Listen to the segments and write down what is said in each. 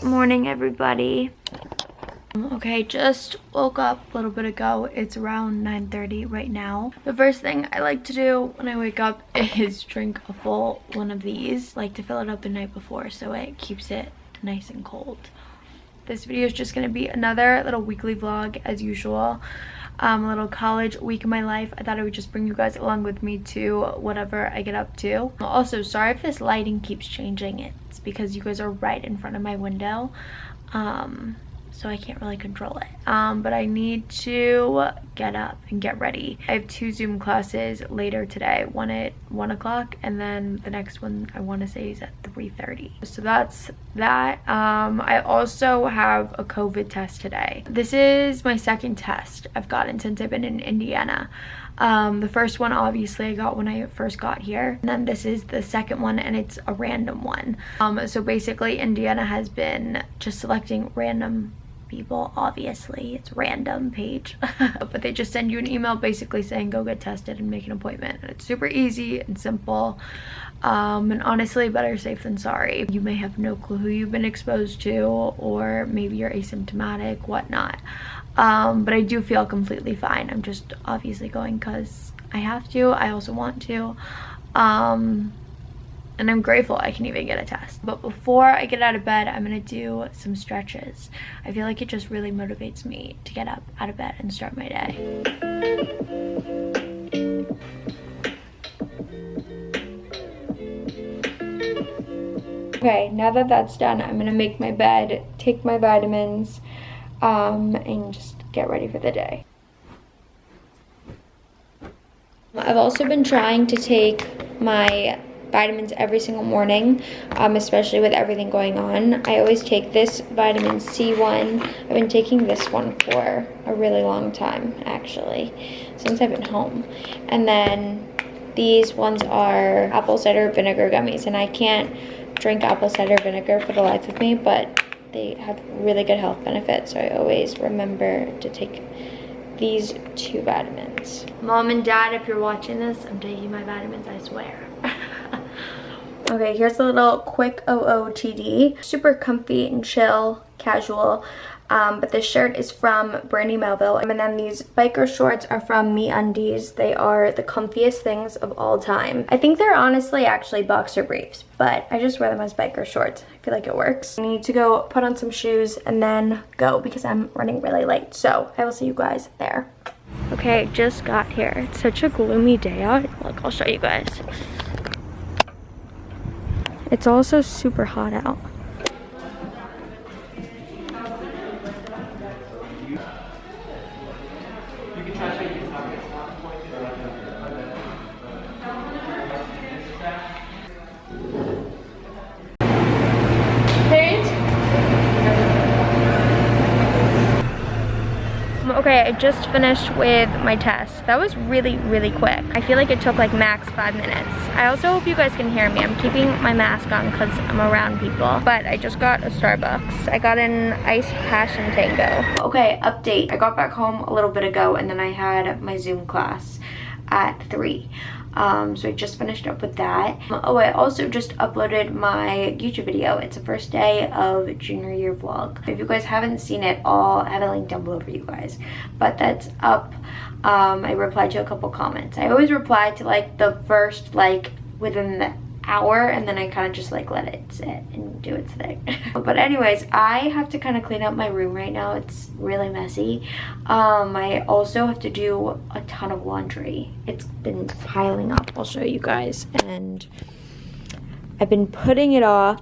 Morning, everybody. Okay, just woke up a little bit ago. It's around 9:30 right now. The first thing I like to do when I wake up is drink a full one of these. I like to fill it up the night before so it keeps it nice and cold. This video is just gonna be another little weekly vlog as usual. A little college week of my life. I thought I would just bring you guys along with me to whatever I get up to. Also, sorry if this lighting keeps changing. It's because you guys are right in front of my window. So I can't really control it. But I need to get up and get ready. I have 2 Zoom classes later today, one at 1 o'clock, and then the next one I want to say is at 3:30. So that's that. I also have a COVID test today. This is my second test I've gotten since I've been in Indiana. The first one obviously I got when I first got here, and then this is the second one, and it's a random one. So basically Indiana has been just selecting random people. Obviously it's random page but they just send you an email basically saying go get tested and make an appointment, and it's super easy and simple, and honestly better safe than sorry. You may have no clue who you've been exposed to, or maybe you're asymptomatic, whatnot, but I do feel completely fine. I'm just obviously going because I have to. I also want to, and I'm grateful I can even get a test. But before I get out of bed, I'm gonna do some stretches. I feel like it just really motivates me to get up out of bed and start my day. Okay, now that that's done, I'm gonna make my bed, take my vitamins, and just get ready for the day. I've also been trying to take my vitamins every single morning, especially with everything going on. I always take this vitamin C one. I've been taking this one for a really long time, actually, since I've been home. And then these ones are apple cider vinegar gummies, and I can't drink apple cider vinegar for the life of me, but they have really good health benefits, so I always remember to take these 2 vitamins. Mom and Dad, if you're watching this, I'm taking my vitamins, I swear. Okay, here's a little quick OOTD. Super comfy and chill, casual. But this shirt is from Brandy Melville. And then these biker shorts are from MeUndies. They are the comfiest things of all time. I think they're honestly actually boxer briefs, but I just wear them as biker shorts. I feel like it works. I need to go put on some shoes and then go because I'm running really late. So I will see you guys there. Okay, just got here. It's such a gloomy day out. Look, I'll show you guys. It's also super hot out. Okay, I just finished with my test. That was really, really quick. I feel like it took like max 5 minutes. I also hope you guys can hear me. I'm keeping my mask on because I'm around people. But I just got a Starbucks. I got an iced passion tango. Okay, update. I got back home a little bit ago, and then I had my Zoom class at 3. So I just finished up with that. Oh, I also just uploaded my YouTube video. It's the first day of junior year vlog. If you guys haven't seen it, I'll have a link down below for you guys. But that's up. I replied to a couple comments. I always reply to like the first, like within the hour, and then I kind of just like let it sit and do its thing. But anyways, I have to kind of clean up my room right now. It's really messy. I also have to do a ton of laundry. It's been piling up. I'll show you guys, and I've been putting it off,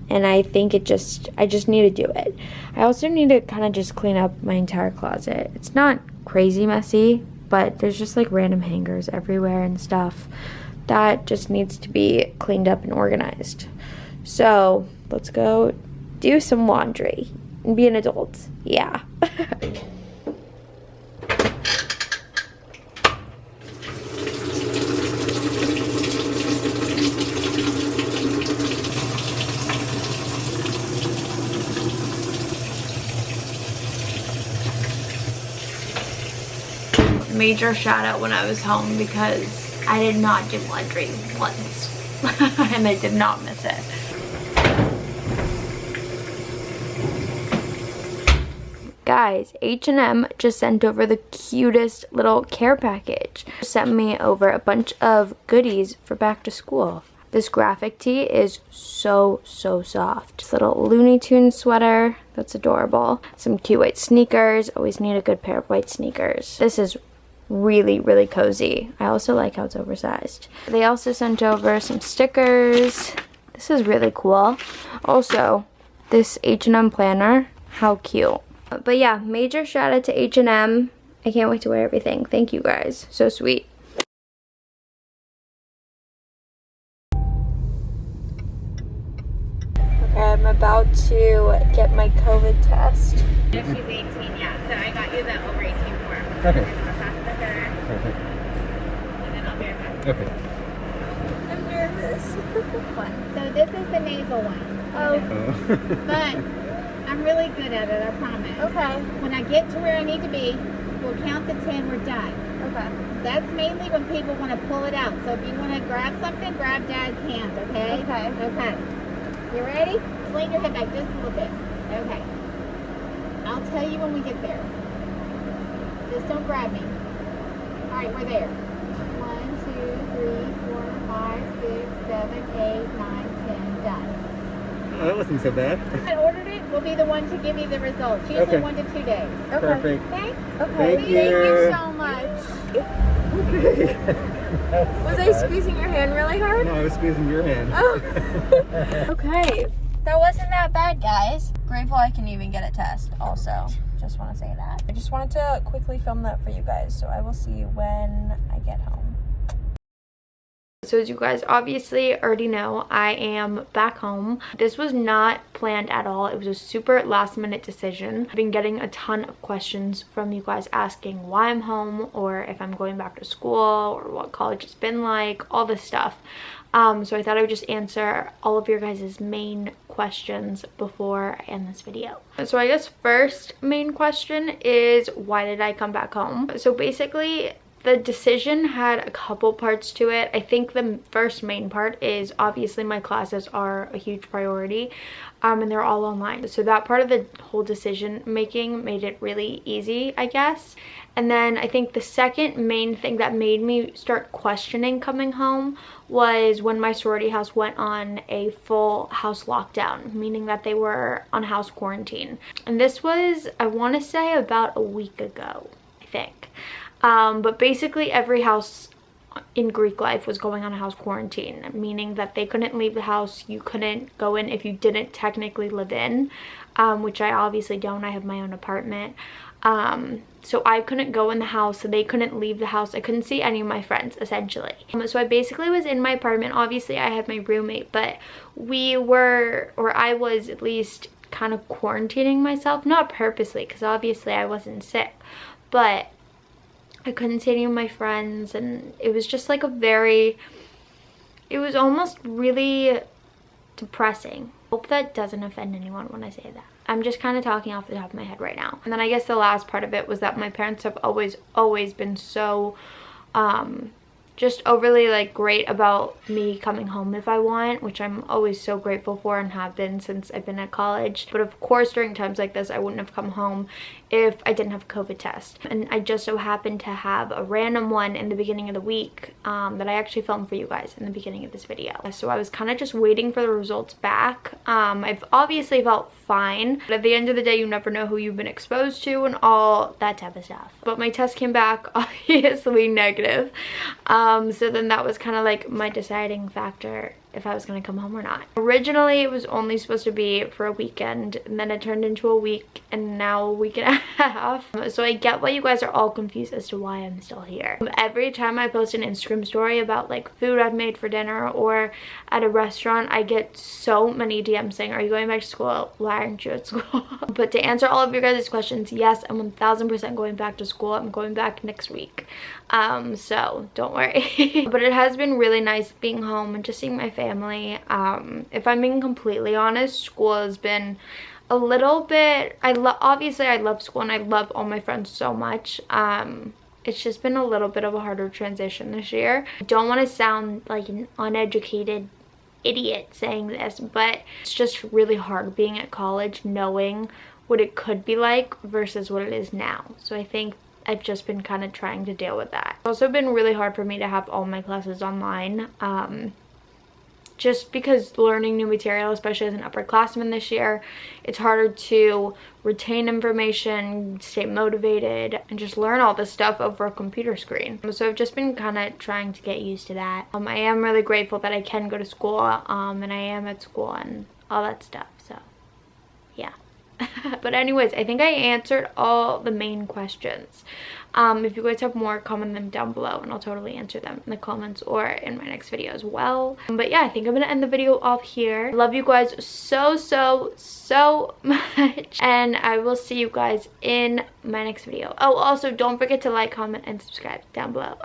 and I think I just need to do it. I also need to kind of just clean up my entire closet. It's not crazy messy, but there's just like random hangers everywhere and stuff that just needs to be cleaned up and organized. So let's go do some laundry and be an adult. Yeah. Major shout out when I was home because I did not do laundry once and I did not miss it. Guys, H&M just sent over the cutest little care package. Sent me over a bunch of goodies for back to school. This graphic tee is so soft. This little Looney Tunes sweater, that's adorable. Some cute white sneakers, always need a good pair of white sneakers. This is really cozy. I also like how it's oversized. They also sent over some stickers. This is really cool. Also, this H&M planner, how cute. But yeah, major shout out to H&M. I can't wait to wear everything. Thank you guys. So sweet. Okay, I'm about to get my COVID test. She's 18, yeah. So I got you the over 18 form. Okay. So I'll pass it to her. Perfect. And then I'll be right back. Okay. I'm nervous. So this is the nasal one. Oh. But I'm really good at it, I promise. Okay. When I get to where I need to be, we'll count to 10, we're done. Okay. That's mainly when people want to pull it out. So if you want to grab something, grab Dad's hand, okay? Okay. Okay. You ready? Lean your head back just a little bit. Okay. I'll tell you when we get there. Just don't grab me. All right, we're there. 1, 2, 3, 4, 5, 6, 7, 8, 9, 10. Done. Oh, that wasn't so bad. I ordered it. We'll be the one to give you the results. Usually Okay. 1 to 2 days. Okay. Perfect. Okay? Okay. Thank you. Thank you so much. Okay. Was I squeezing your hand really hard? No, I was squeezing your hand. Oh. Okay. That wasn't that bad, guys. Grateful I can even get a test also. Just want to say that. I just wanted to quickly film that for you guys, so I will see you when I get home. So as you guys obviously already know, I am back home. This was not planned at all. It was a super last minute decision. I've been getting a ton of questions from you guys asking why I'm home, or if I'm going back to school, or what college has been like, all this stuff. So I thought I would just answer all of your guys' main questions before I end this video. So I guess first main question is, why did I come back home? So basically, the decision had a couple parts to it. I think the first main part is obviously my classes are a huge priority, and they're all online. So that part of the whole decision making made it really easy, I guess. And then I think the second main thing that made me start questioning coming home was when my sorority house went on a full house lockdown, meaning that they were on house quarantine. And this was, I want to say, about a week ago, I think. But basically every house in Greek life was going on a house quarantine, meaning that they couldn't leave the house. You couldn't go in if you didn't technically live in, which I obviously don't. I have my own apartment. So I couldn't go in the house, so they couldn't leave the house. I couldn't see any of my friends, essentially. So I basically was in my apartment. Obviously I had my roommate, but we were, or I was at least, kind of quarantining myself, not purposely, because obviously I wasn't sick, but I couldn't see any of my friends, and it was just like it was almost really depressing. I hope that doesn't offend anyone when I say that. I'm just kind of talking off the top of my head right now. And then I guess the last part of it was that my parents have always been so just overly like great about me coming home if I want, which I'm always so grateful for and have been since I've been at college. But of course during times like this I wouldn't have come home if I didn't have a COVID test. And I just so happened to have a random one in the beginning of the week that I actually filmed for you guys in the beginning of this video. So I was kind of just waiting for the results back. I've obviously felt fine, but at the end of the day you never know who you've been exposed to and all that type of stuff. But my test came back obviously negative. So then that was kind of like my deciding factor if I was going to come home or not. Originally it was only supposed to be for a weekend, and then it turned into a week, and now a week and a half. So I get why you guys are all confused as to why I'm still here. Every time I post an Instagram story about like food I've made for dinner or at a restaurant, I get so many DMs saying, are you going back to school? Why aren't you at school? But to answer all of your guys' questions, yes, I'm 1000% going back to school. I'm going back next week. So don't worry. But it has been really nice being home and just seeing my family. If I'm being completely honest, school has been a little bit, obviously I love school and I love all my friends so much. It's just been a little bit of a harder transition this year. I don't want to sound like an uneducated idiot saying this, but it's just really hard being at college knowing what it could be like versus what it is now. So I think I've just been kind of trying to deal with that. It's also been really hard for me to have all my classes online. Just because learning new material, especially as an upperclassman this year, it's harder to retain information, stay motivated, and just learn all this stuff over a computer screen. So I've just been kind of trying to get used to that. I am really grateful that I can go to school, and I am at school and all that stuff, so yeah. But anyways, I think I answered all the main questions. If you guys have more, comment them down below and I'll totally answer them in the comments or in my next video as well. But yeah, I think I'm gonna end the video off here. Love you guys so much, and I will see you guys in my next video. Oh, also don't forget to like, comment, and subscribe down below.